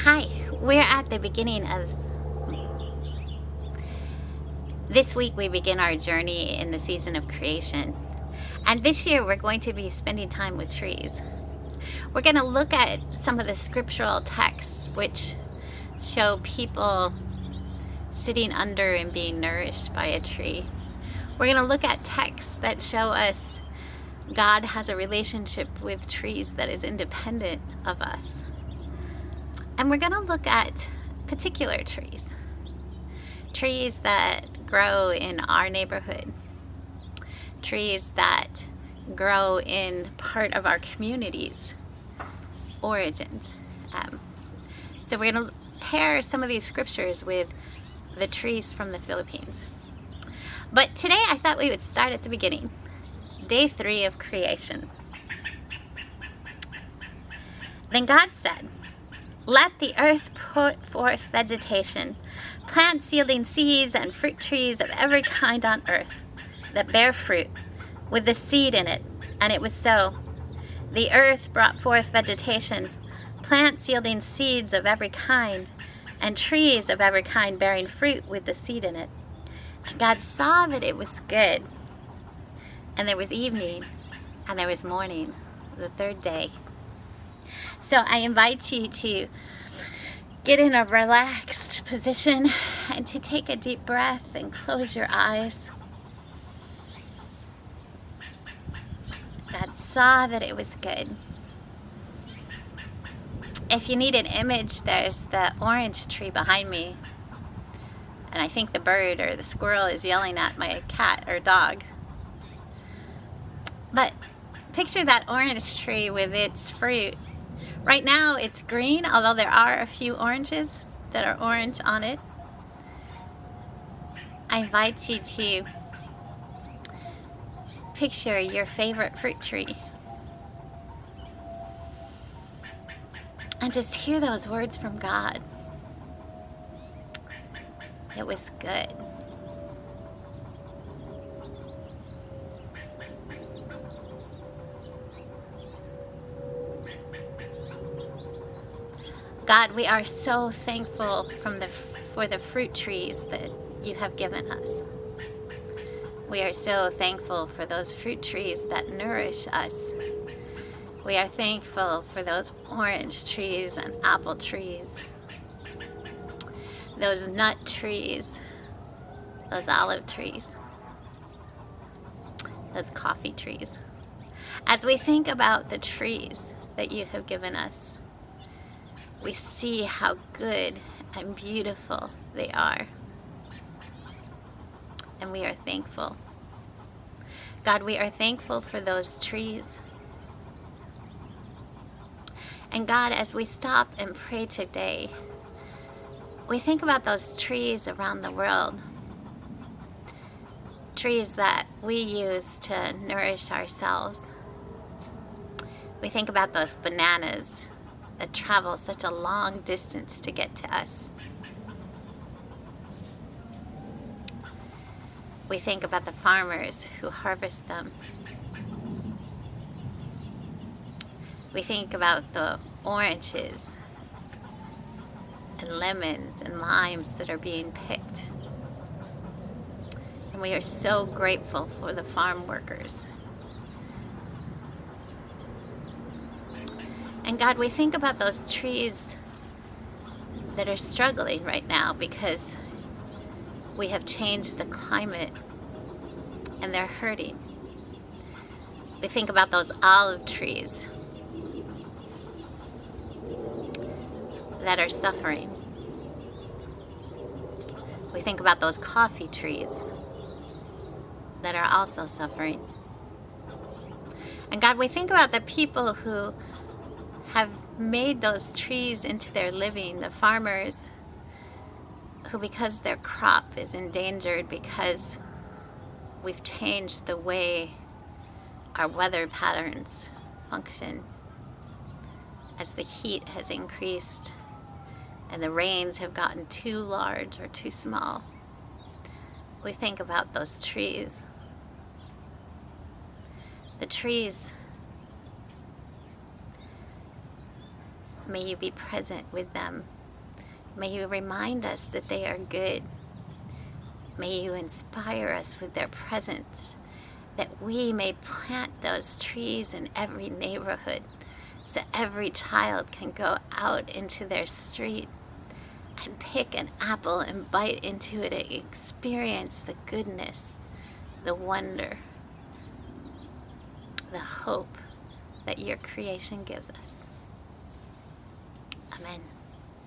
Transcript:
Hi, we're at the beginning of this week. We begin our journey in the season of creation. And this year we're going to be spending time with trees. We're going to look at some of the scriptural texts which show people sitting under and being nourished by a tree. We're going to look at texts that show us God has a relationship with trees that is independent of us. And we're going to look at particular trees. Trees that grow in our neighborhood. Trees that grow in part of our community's origins. So we're going to pair some of these scriptures with the trees from the Philippines. But today I thought we would start at the beginning. Day 3 of creation. Then God said, "Let the earth put forth vegetation, plants yielding seeds and fruit trees of every kind on earth that bear fruit, with the seed in it." And it was so. The earth brought forth vegetation, plants yielding seeds of every kind, and trees of every kind bearing fruit with the seed in it. And God saw that it was good. And there was evening, and there was morning, the third day. So I invite you to get in a relaxed position and to take a deep breath and close your eyes. God saw that it was good. If you need an image, there's the orange tree behind me. And I think the bird or the squirrel is yelling at my cat or dog. But picture that orange tree with its fruit. Right now it's green, although there are a few oranges that are orange on it. I invite you to picture your favorite fruit tree. And just hear those words from God. It was good. God, we are so thankful for the fruit trees that you have given us. We are so thankful for those fruit trees that nourish us. We are thankful for those orange trees and apple trees, those nut trees, those olive trees, those coffee trees. As we think about the trees that you have given us, we see how good and beautiful they are. And we are thankful. God, we are thankful for those trees. And God, as we stop and pray today, we think about those trees around the world. Trees that we use to nourish ourselves. We think about those bananas that travel such a long distance to get to us. We think about the farmers who harvest them. We think about the oranges and lemons and limes that are being picked. And we are so grateful for the farm workers. And God, we think about those trees that are struggling right now because we have changed the climate and they're hurting. We think about those olive trees that are suffering. We think about those coffee trees that are also suffering. And God, we think about the people who have made those trees into their living, the farmers who, because their crop is endangered, because we've changed the way our weather patterns function, as the heat has increased and the rains have gotten too large or too small. We think about those trees. The trees May you be present with them. May you remind us that they are good. May you inspire us with their presence, that we may plant those trees in every neighborhood so every child can go out into their street and pick an apple and bite into it and experience the goodness, the wonder, the hope that your creation gives us. Amen.